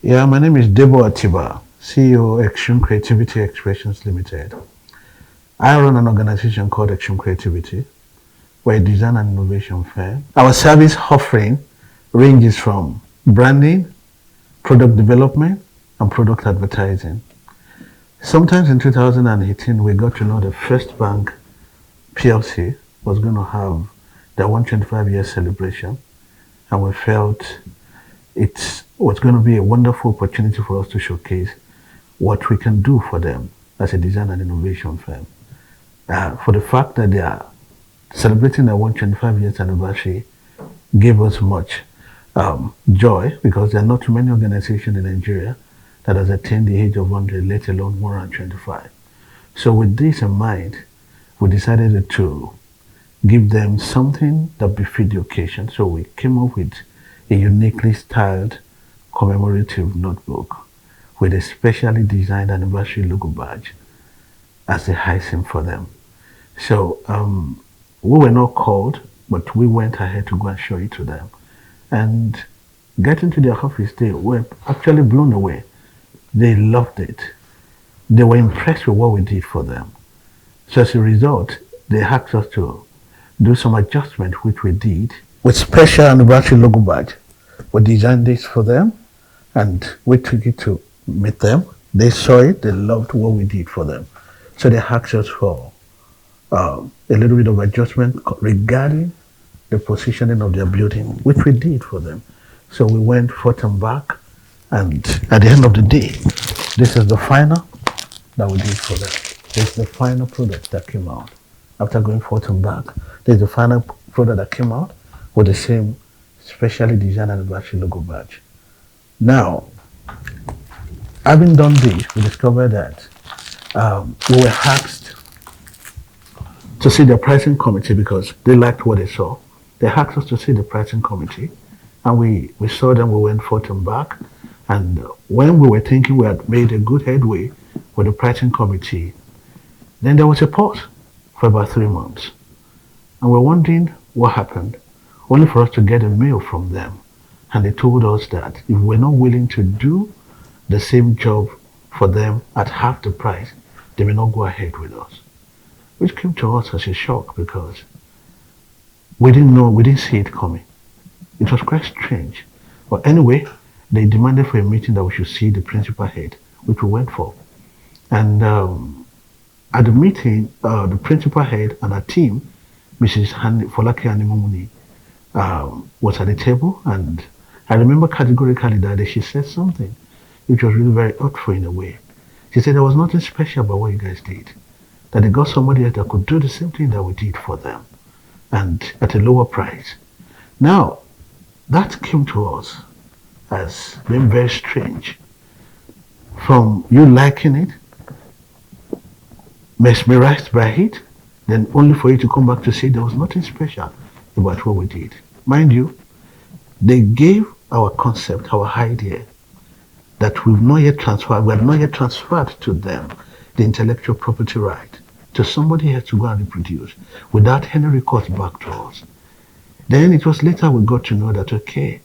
Yeah, my name is Debo Atiba, CEO Xtreme Creativity Expressions Limited. I run an organization called Xtreme Cr8tivity. We're a design and innovation firm. Our service offering ranges from branding, product development, and product advertising. Sometimes in 2018, we got to know the First Bank PLC was going to have their 125-year celebration, and we felt it was going to be a wonderful opportunity for us to showcase what we can do for them as a design and innovation firm. For the fact that they are celebrating their 125 years anniversary gave us much joy, because there are not too many organizations in Nigeria that has attained the age of 100, let alone 125. So with this in mind, we decided to give them something that befit the occasion. So we came up with a uniquely styled commemorative notebook with a specially designed anniversary logo badge as a icing for them. So we were not called, but we went ahead to go and show it to them. And getting to their office, they were actually blown away. They loved it. They were impressed with what we did for them. So as a result, they asked us to do some adjustment, which we did. With special anniversary logo badge, we designed this for them, and we took it to meet them. They saw it, they loved what we did for them. So they asked us for a little bit of adjustment regarding the positioning of their building, which we did for them. So we went forth and back, and at the end of the day, this is the final that we did for them. This is the final product that came out. After going forth and back, this is the final product that came out with the same specially designed anniversary logo badge. Now, having done this, we discovered that we were asked to see the pricing committee because they liked what they saw. They asked us to see the pricing committee, and we saw them. We went forth and back, and when we were thinking we had made a good headway with the pricing committee, then there was a pause for about 3 months, and we're wondering what happened, only for us to get a mail from them, and they told us that if we're not willing to do the same job for them at half the price, they may not go ahead with us, which came to us as a shock because we didn't see it coming. It was quite strange. But anyway, they demanded for a meeting that we should see the principal head, which we went for. And at the meeting, the principal head and her team, Mrs. Folake Animumuni, was at the table, and I remember categorically that she said something which was really very hurtful in a way. She said there was nothing special about what you guys did, that they got somebody else that could do the same thing that we did for them, and at a lower price. Now, that came to us as being very strange. From you liking it, mesmerized by it, then only for you to come back to say there was nothing special about what we did. Mind you, they gave our concept, our idea, that we have not yet transferred to them the intellectual property right to somebody else to go and reproduce without any recourse back to us. Then it was later we got to know that, okay,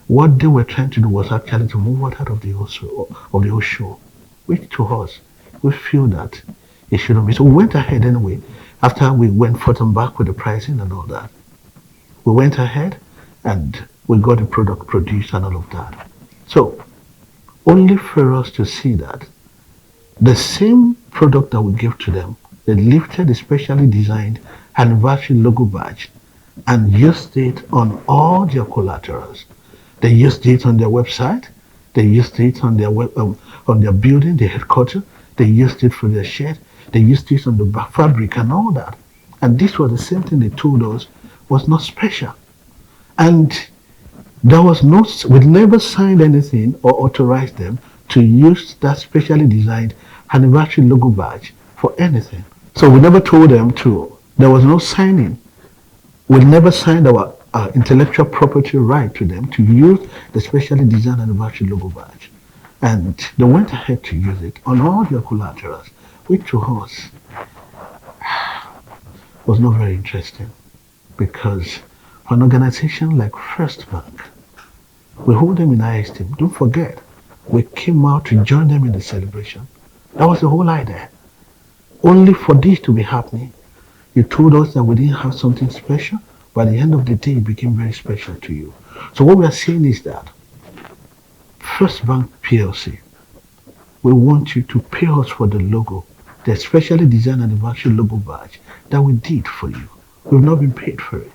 what they were trying to do was actually to move out of the whole show, which to us, we feel that it shouldn't be. So we went ahead anyway. After we went forth and back with the pricing and all that, we went ahead and we got the product produced and all of that. So only for us to see that the same product that we gave to them, they lifted the specially designed anniversary logo badge and used it on all their collaterals. They used it on their website. They used it on their on their building, their headquarters. They used it for their shed. They used it on the fabric and all that. And this was the same thing they told us was not special. And there was we never signed anything or authorized them to use that specially designed anniversary logo badge for anything. So we never told them to. There was no signing. We never signed our intellectual property right to them to use the specially designed anniversary logo badge. And they went ahead to use it on all their collaterals, which to us was not very interesting, because for an organization like First Bank, we hold them in high esteem. Don't forget, We came out to join them in the celebration. That was the whole idea. Only for this to be happening, you told us that we didn't have something special, but at the end of the day, it became very special to you. So what we are saying is that First Bank PLC, we want you to pay us for the logo, the specially designed anniversary logo badge that we did for you. We've not been paid for it.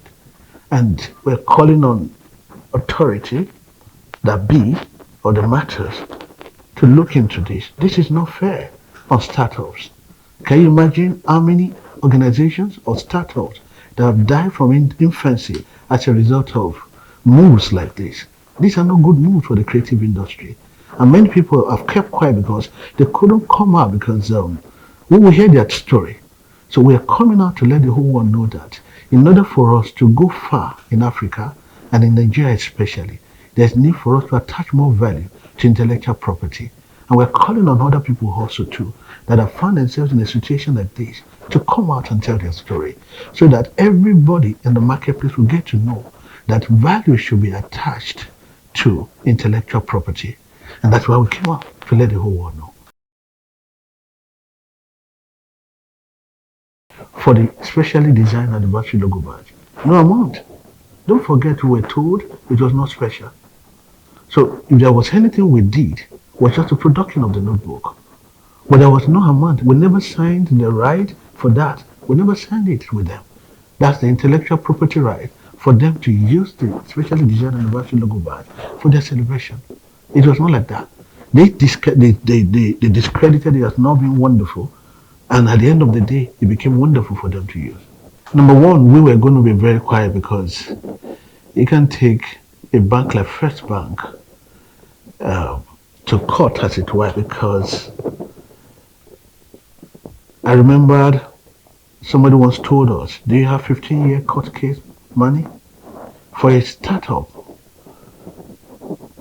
And we're calling on authority, that be, or the matters, to look into this. This is not fair on startups. Can you imagine how many organizations or startups that have died from infancy as a result of moves like this? These are not good moves for the creative industry. And many people have kept quiet because they couldn't come out because we will hear their story. So we are coming out to let the whole world know that in order for us to go far in Africa and in Nigeria especially, there's need for us to attach more value to intellectual property. And we're calling on other people also too that have found themselves in a situation like this to come out and tell their story so that everybody in the marketplace will get to know that value should be attached to intellectual property. And that's why we came out to let the whole world know. For the specially designed anniversary logo badge, no amount. Don't forget we were told it was not special. So if there was anything we did, it was just the production of the notebook. But there was no amount. We never signed the right for that. We never signed it with them. That's the intellectual property right for them to use the specially designed anniversary logo badge for their celebration. It was not like that. They discredited it as not being wonderful, and at the end of the day, it became wonderful for them to use. Number one, we were going to be very quiet because you can take a bank like First Bank to court, as it were, because I remembered somebody once told us, do you have 15-year court case money? For a startup,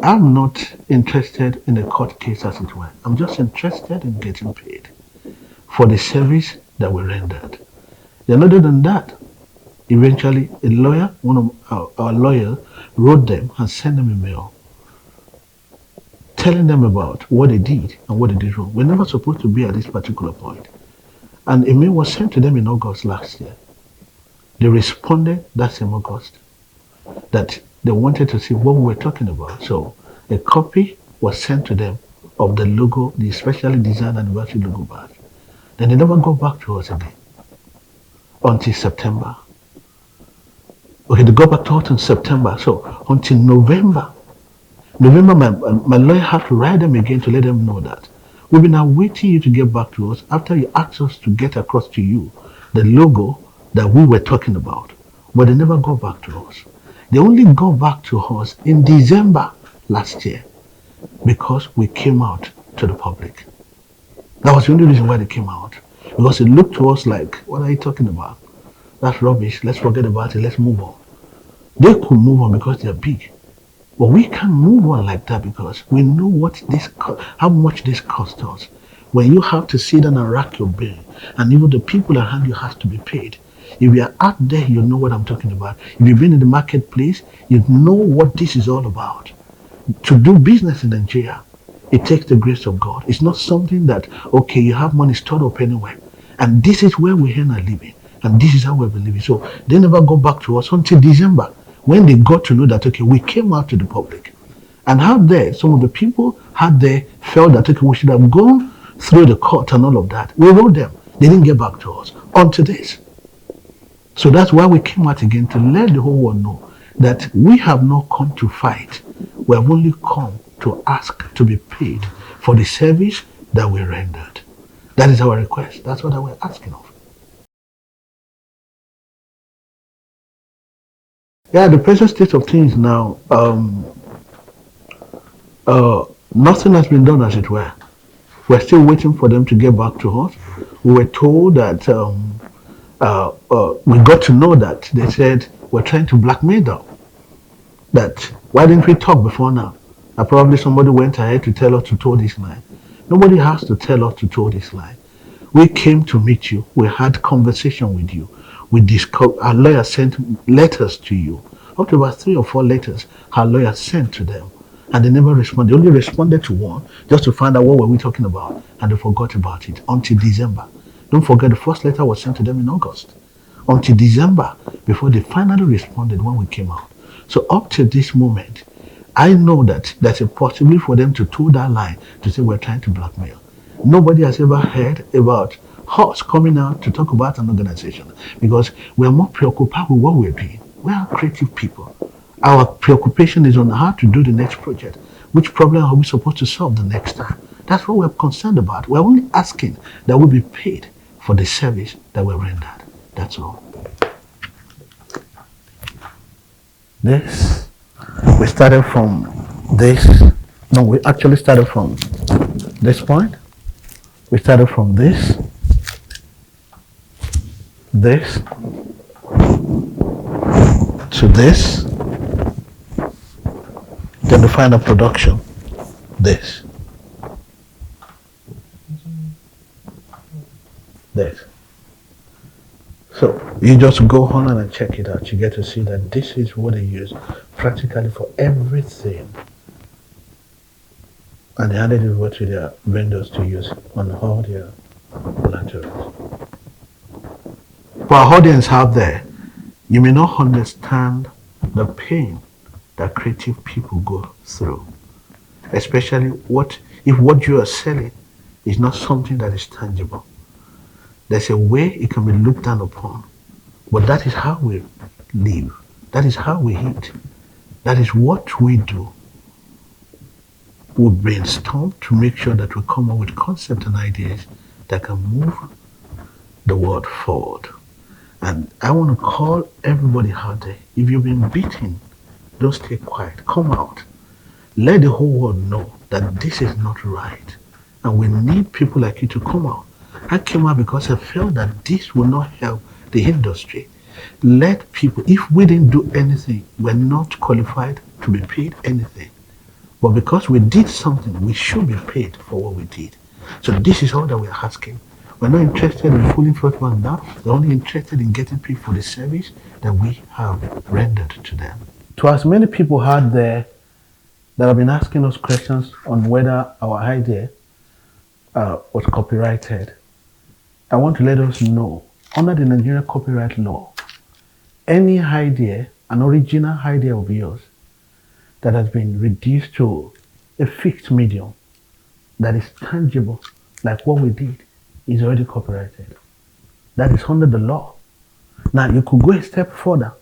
I'm not interested in a court case, as it were. I'm just interested in getting paid for the service that we rendered. Then other than that, eventually a lawyer, one of our lawyers, wrote them and sent them a mail telling them about what they did and what they did wrong. We're never supposed to be at this particular point. And a mail was sent to them in August last year. They responded that same August that they wanted to see what we were talking about. So a copy was sent to them of the logo, the specially designed anniversary logo badge. Then they never go back to us again until September. Okay, they go back to us in September. So until November, my lawyer had to write them again to let them know that we've been awaiting you to get back to us after you asked us to get across to you the logo that we were talking about. But they never go back to us. They only go back to us in December last year because we came out to the public. That was the only reason why they came out. Because it looked to us like, what are you talking about? That's rubbish. Let's forget about it. Let's move on. They could move on because they're big. But we can't move on like that because we know how much this cost us. When you have to sit down and rack your brain, and even the people around you have to be paid. If you are out there, you know what I'm talking about. If you've been in the marketplace, you know what this is all about. To do business in Nigeria, it takes the grace of God. It's not something that, okay, you have money stored up anywhere. And this is where we earn our living. And this is how we've been living. So they never go back to us until December, when they got to know that, okay, we came out to the public. And out there, some of the people out there felt that, okay, we should have gone through the court and all of that. We wrote them. They didn't get back to us until this. So that's why we came out again, to let the whole world know that we have not come to fight. We have only come to ask to be paid for the service that we rendered. That is our request. That's what we're asking of. Yeah, the present state of things now, nothing has been done, as it were. We're still waiting for them to get back to us. We were told that we got to know that they said we're trying to blackmail them. That why didn't we talk before now? Probably somebody went ahead to tell us to toe this line. Nobody has to tell us to toe this line. We came to meet you. We had conversation with you. Our lawyer sent letters to you. Up to about 3 or 4 letters our lawyer sent to them. and they never responded. They only responded to one just to find out what were we talking about, and they forgot about it until December. Don't forget, the first letter was sent to them in August. Until December, before they finally responded when we came out. So up to this moment, I know that there's a possibility for them to toe that line to say we're trying to blackmail. Nobody has ever heard about us coming out to talk about an organization because we're more preoccupied with what we're doing. We are creative people. Our preoccupation is on how to do the next project. Which problem are we supposed to solve the next time? That's what we're concerned about. We're only asking that we be paid for the service that we're rendered. That's all. This, we started from this. No, we actually started from this point. We started from this, to this, then the final production, this. So you just go on and check it out. You get to see that this is what they use practically for everything. And they handed it over to their vendors to use on all their collaterals. For our audience out there, you may not understand the pain that creative people go through, especially if what you are selling is not something that is tangible. There's a way it can be looked down upon, but that is how we live. That is how we eat. That is what we do. We brainstorm to make sure that we come up with concepts and ideas that can move the world forward. And I want to call everybody out there, if you've been beaten, don't stay quiet. Come out. Let the whole world know that this is not right. And we need people like you to come out. I came out because I felt that this will not help the industry. Let people, if we didn't do anything, we're not qualified to be paid anything. But because we did something, we should be paid for what we did. So this is all that we're asking. We're not interested in fooling first one now. We're only interested in getting paid for the service that we have rendered to them. To as many people out there that have been asking us questions on whether our idea was copyrighted, I want to let us know, under the Nigerian copyright law, any idea, an original idea of yours, that has been reduced to a fixed medium that is tangible, like what we did, is already copyrighted. That is under the law. Now, you could go a step further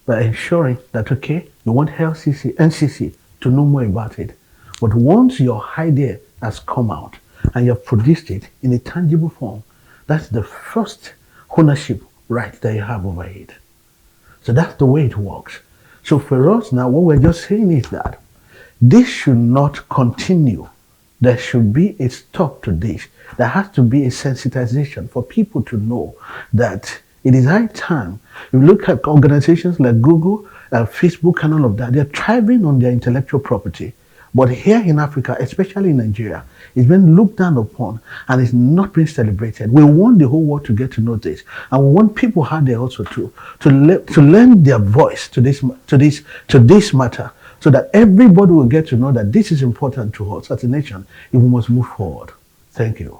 by ensuring that, okay, you want NCC to know more about it. But once your idea has come out and you have produced it in a tangible form, that's the first ownership right that you have over it. So that's the way it works. So for us now, what we're just saying is that this should not continue. There should be a stop to this. There has to be a sensitization for people to know that it is high time. If you look at organizations like Google, Facebook and all of that, they're thriving on their intellectual property. But here in Africa, especially in Nigeria, it's been looked down upon and it's not being celebrated. We want the whole world to get to know this. And we want people out there also to lend their voice to this matter, so that everybody will get to know that this is important to us as a nation if we must move forward. Thank you.